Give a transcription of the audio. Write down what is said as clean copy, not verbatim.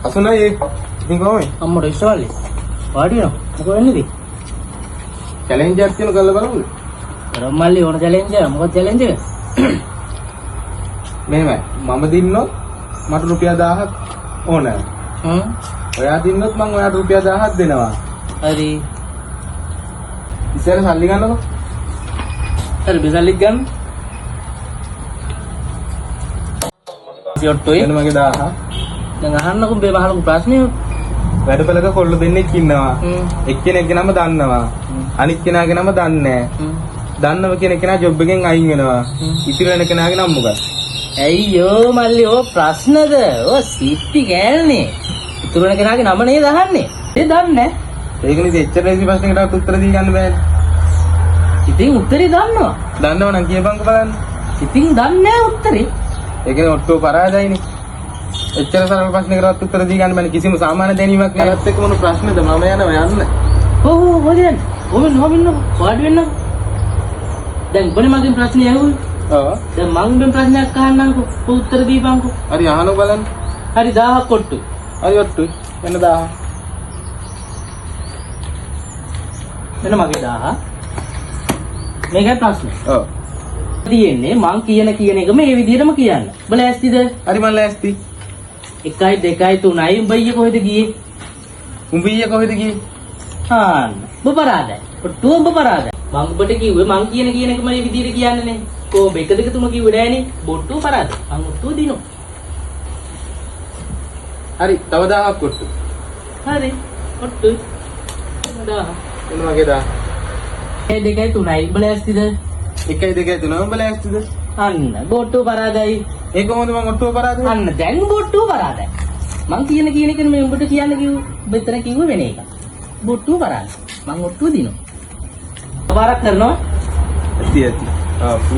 අසුනයි ඉතින් කොහොමද? අම්මට ඉස්සවලේ. වාඩි වෙනවා. මොකද වෙන්නේ? චැලෙන්ජ් එකක් තියෙන කරලා බලමුද? රම්මල්ලි ඕන චැලෙන්ජ් එක. මොකද චැලෙන්ජ් එක? මෙහෙමයි. මම දින්නොත් මට රුපියල් 1000ක් ඕන. ඔයා දින්නොත් මම ඔයාට රුපියල් 1000ක් දෙනවා. හරි. ඉස්සර සල්ලි ගන්නකො. හරි බෙසල්ලික් ගන්න. සියොට්ටෝයි. එන්න මගේ 1000. දැන් අහන්නකො මේ මහලු ප්‍රශ්නේ. වැඩපලක කොල්ල දෙන්නෙක් ඉන්නවා. එක්කෙනෙක්ගේ නම දන්නවා. අනිත් කෙනාගේ නම දන්නේ නැහැ. දන්නව කෙනා ජොබ් එකෙන් අයින් වෙනවා. ඉතිරි වෙන කෙනාගේ නම මොකක්ද? අයියෝ මල්ලි ඕ ප්‍රශ්නද? ඕ සිප්පි ගෑල්නේ. ඉතුරු වෙන කෙනාගේ නම නේද අහන්නේ? ඒ දන්නේ. ඒකනේ දෙච්චර ලේසි ප්‍රශ්නයකට උත්තර දී ගන්න බෑනේ. ඉතින් උත්තරේ දන්නවා. දන්නව නම් කියපන්කෝ බලන්න. ඉතින් දන්නේ නැහැ උත්තරේ. ඒකනේ ඔට්ටෝ පරාදයිනේ. එච්චර සරල ප්‍රශ්නයකට උත්තර දී ගන්න බෑනේ. කිසිම සාමාන්‍ය දැනීමක් නැහැ. ඒත් එක්ක මොන ප්‍රශ්නද? මම යනවා යන්න. ඔව් හොලියන්. ඔමෙන් වාඩි වෙන්න. දැන් බොනේ මගෙන් ප්‍රශ්නේ ඇහුවේ. ඔව්. දැන් මංගෙන් ප්‍රශ්නයක් අහන්නම්කෝ. උත්තර දීපන්කෝ. හරි අහනවා බලන්න. හරි 1000ක් කොට්ටු. හරි ඔට්ටුයි. එන්න 1000. එන්න මගේ 1000. මේකයි ප්‍රශ්නේ. ඔව්. තියෙන්නේ මං කියන එක මේ විදිහටම කියන්න. ඔබ ලෑස්තිද? හරි මම ලෑස්ති. 1 2 3යි උඹ ඊයේ කොහෙද ගියේ? උඹ ඊයේ කොහෙද ගියේ? හාන්න. ඔබ පරාදයි. ඔට්ටු ඔබ පරාදයි. මං ඔබට කිව්වේ මං කියන එක මේ විදිහට කියන්නේ නේ. කොහොම 1 2 3 කිව්වේ නෑනේ. බොට්ටු පරාදයි. මං ඔට්ටු දිනු. හරි තව 1000ක් කොට්ටු. හරි. ඔට්ටු. 1000. එන්න මගේ 1000. 1 2 3යි උඹ ලෑස්තිද? 1 2 3 උඹ ලෑස්තිද? අන්න බොට්ටු පරාදයි. ඒ කොහොමද මම ඔට්ටුව පරාද වෙන්නේ? අන්න දැන් බොට්ටු පරාදයි. මං කියන එක මේ උඹට කියන්න කිව්ව. මෙතන කිව්වේ වෙන එක. බොට්ටු පරාදයි. මං ඔට්ටු දිනු. වරක් කරනවා. ඇති. ආ පු.